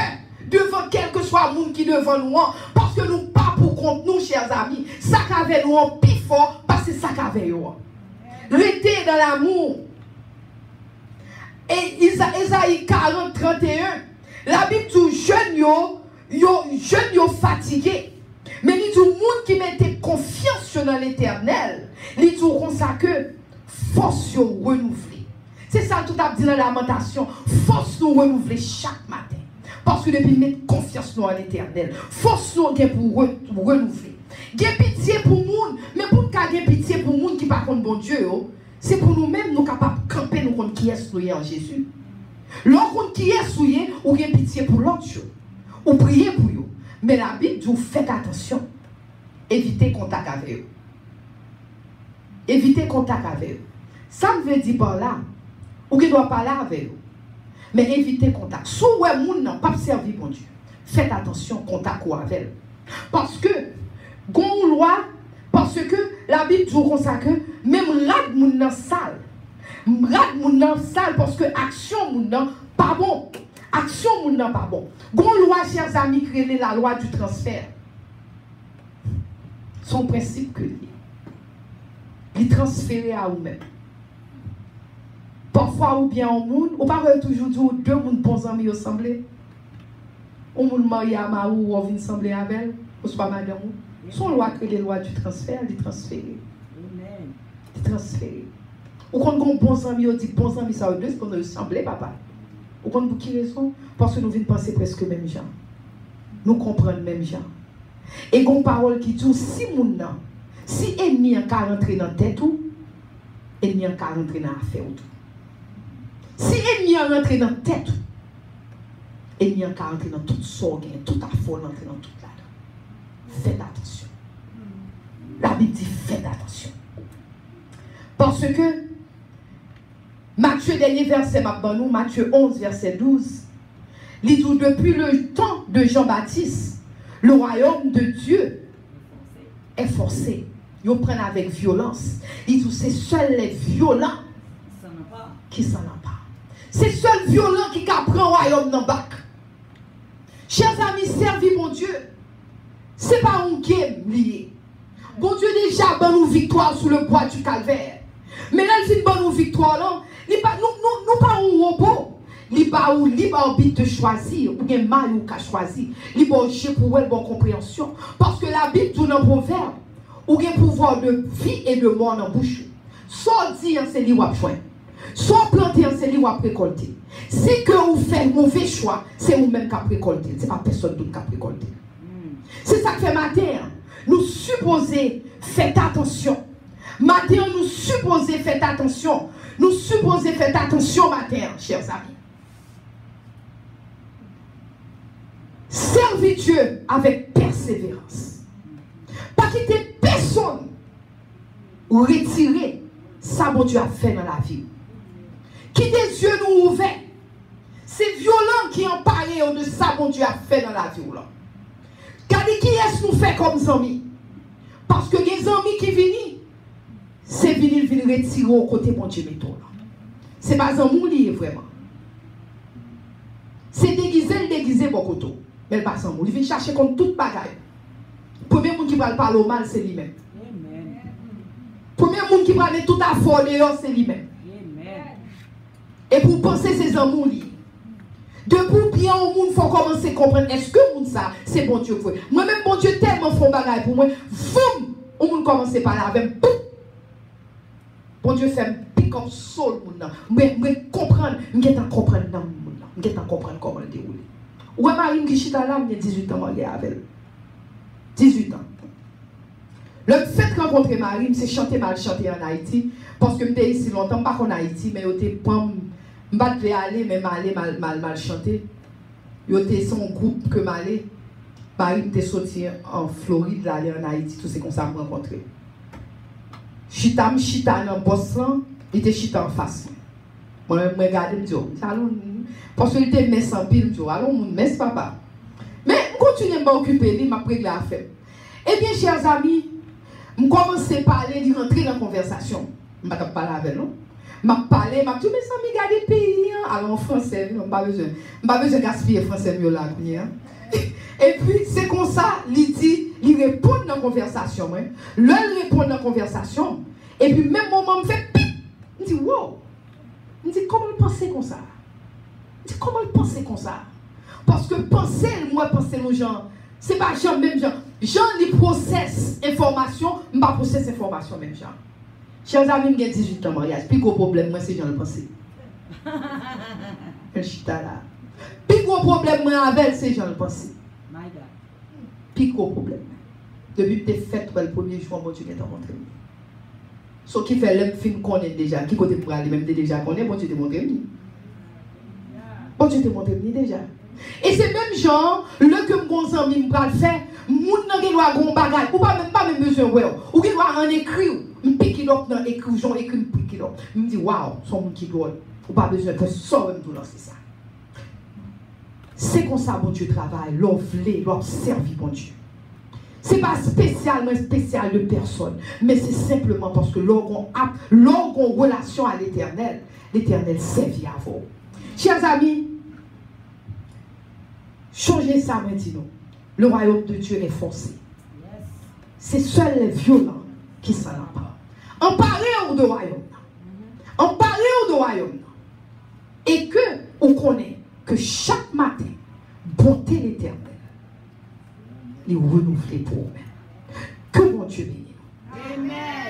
devant quel que soit le monde qui devant nous. Parce que nous pas pour contre nous, chers amis. Ça qu'avait nous en plus fort, parce que ça qu'avait nous. Restez dans l'amour. Et Isaïe 40:31, la Bible dit jeune yo fatigué. Mais il dit le monde qui mettait confiance dans l'Éternel, il dit comme ça que force yo renouvelée. C'est ça tout a dit dans la lamentation. Force nous renouveler chaque matin. Parce que depuis mettre confiance dans l'Éternel, force nous pour renouveler. Gain pitié pour monde, mais pour nous gain pitié pour monde qui pas contre bon Dieu, c'est pour nous-mêmes nous capables de camper nous contre qui est souillé en Jésus. L'autre qui est souillé, ou gain pitié pour l'autre chose. Ou prier pour eux. Mais la Bible dit faites attention. Évitez contact avec eux. Évitez contact avec eux. Ça me veut dire par là, ou qui doit parler avec eux. Mais évitez contact. Si vous avez moun pas servir bon Dieu, faites attention contact avec eux. Parce que gon loi, parce que la Bible dit comme ça que même rad moun nan sale. Rad moun nan sale parce que action moun nan pas bon. Action moun nan pas bon. Gon loi, chers amis, créer la loi du transfert. Son principe que il transférer à vous-même. Parfois ou bien au monde, on parle toujours de deux moun bons amis assemblés. On moun marié à ma ou on vient assembler avec elle, ou soit madame. Son loi que les lois du transfert, les transférer. Amen. Les transférer. Ou quand on bons amis, on dit bons amis ça deux qu'on a assemblé papa. Ou quand pour qui raison? Parce que nous venons penser presque même gens. Nous comprenons même gens. Et qu'on parole qui dit si moun nan, si ennemi en ka rentrer dans tête ou ennemi en ka rentrer dans affaire ou tout. Si ennemi en rentrer dans tête ou ennemi en ka rentrer dans toute sorgue, toute affaire rentrer dans toute là. Faites attention. La Bible dit faites attention. Parce que Matthieu, dernier verset, Matthieu 11, verset 12, il dit depuis le temps de Jean-Baptiste, le royaume de Dieu est forcé. Ils prennent avec violence. Il dit c'est seuls les violents qui s'en emparent. C'est seuls violents qui prennent le royaume dans le bac. Chers amis, servis mon Dieu. Ce n'est pas un game lié. Bon Dieu déjà donne nous victoire sous le bois du calvaire. Mais là, il fait une bonne victoire là. Nous pas un robot. Il pas un but de choisir. Ou bien mal ou qu'à choisir. Il pas un pour elle bonne compréhension. Parce que la Bible tourne en proverbe. Ou bien pouvoir de vie et de mort dans la bouche. Soit dire c'est lui ou à point. Soit planter c'est lui ou à récolter. Si que vous faites mauvais choix, c'est vous-même qui avez récolté. Ce n'est pas personne d'autre qui a récolté. C'est ça que fait matin. Nous supposons, faites attention. Matin, nous supposons, faites attention. Nous supposons, faites attention matin, chers amis. Servez Dieu avec persévérance. Pas quitter personne ou retirer ça que Dieu a fait dans la vie. Quitter les yeux nous ouverts. C'est violent qui emparent de ça que Dieu a fait dans la vie. Regardez qui est-ce nous fait comme amis. Parce que les amis qui viennent, c'est venir retirer au côté de Dieu. Ce n'est pas un amour lié vraiment. C'est déguisé beaucoup côté. Mais il pas un amour. Il vient chercher contre toute bagaille. Le premier monde qui va parler au mal, c'est lui-même. Le Premier monde qui va mettre tout à fond dehors, c'est lui-même. Et pour penser ses amours, depuis bien au monde, il faut commencer à comprendre, est-ce que le monde ça, c'est bon Dieu pour moi-même, bon Dieu tellement font bagaille pour moi, boum, au monde commence à parler avec boum. Bon Dieu fait un pick-up sur le monde. Mais comprendre, je vais comprendre dans le monde. Je vais comprendre comment le dérouler. Ouais, Marie qui chita là, il y a 18 ans, mariée avec elle. 18 ans. Le fait de rencontrer Marie, c'est chanter mal chanter en Haïti. Parce que j'étais ici longtemps, pas en Haïti, mais j'étais pas. Je ne pouvais aller, mais mal chanter. J'étais son groupe que m'allais. Marie était sorti en Floride, aller en Haïti, tout c'est comme ça me rencontrer. Chita dans le boss, il était chita en face. Moi, je regardais, je me dis, parce qu'il était messe en pile, je dis, allons, messe papa. Mais je continue à m'occuper, je m'apprête à faire. Eh bien, chers amis, je commence à parler, de rentrer dans la conversation. Je ne vais pas parler avec nous. Je vais parler, je vais dire, mais ça me garde le pays. Alors en français, je n'ai pas besoin de gaspiller le français mieux là. Et puis, c'est comme ça, il dit, il répond dans la conversation. Là, il répond dans la conversation. Et puis, même moment, il me fait pip. Il dit, wow. Il dit, comment il pense comme ça? Il dit, comment il pense comme ça? Parce que penser, moi, penser aux gens, c'est pas Jean, même Jean. Jean, il processe information, je ne processe information, même Jean. Chers amis, j'ai 18 ans mariage. Puis gros problème, moi, c'est Jean le pensé. Je suis là. Puis gros problème, moi, avec, c'est Jean le pensé. Puis gros problème. Depuis que tu es fait le premier jour, bon Dieu, qui t'a montré. Ce qui fait l'homme fin connaître déjà, qui côté pour aller, même déjà connaître, bon Dieu te montre. Bon Dieu te montre déjà. Et c'est même genre, le que mon ami me le faire, moun nan gen doit gon bagay, ou pas même besoin ouais, ou gen doit en écrire, me pique l'op dans écrire, j'en écrit me pique l'op. Me dit waouh, son moun qui doit, ou pas besoin de ça même tout lancer ça. C'est comme ça bon Dieu travaille, l'offler, l'observer bon Dieu. Ce n'est pas spécialement spécial de personne, mais c'est simplement parce que l'orgon relation à l'éternel, l'éternel servit à vous. Chers amis, changez ça maintenant. Le royaume de Dieu est forcé. C'est seuls les violents qui s'en emparent. Emparez-vous de royaume. Emparez-vous de royaume. Et que on connaît que chaque matin, bonté l'éternel, les renouveler pour eux-mêmes. Que mon Dieu bénisse. Amen.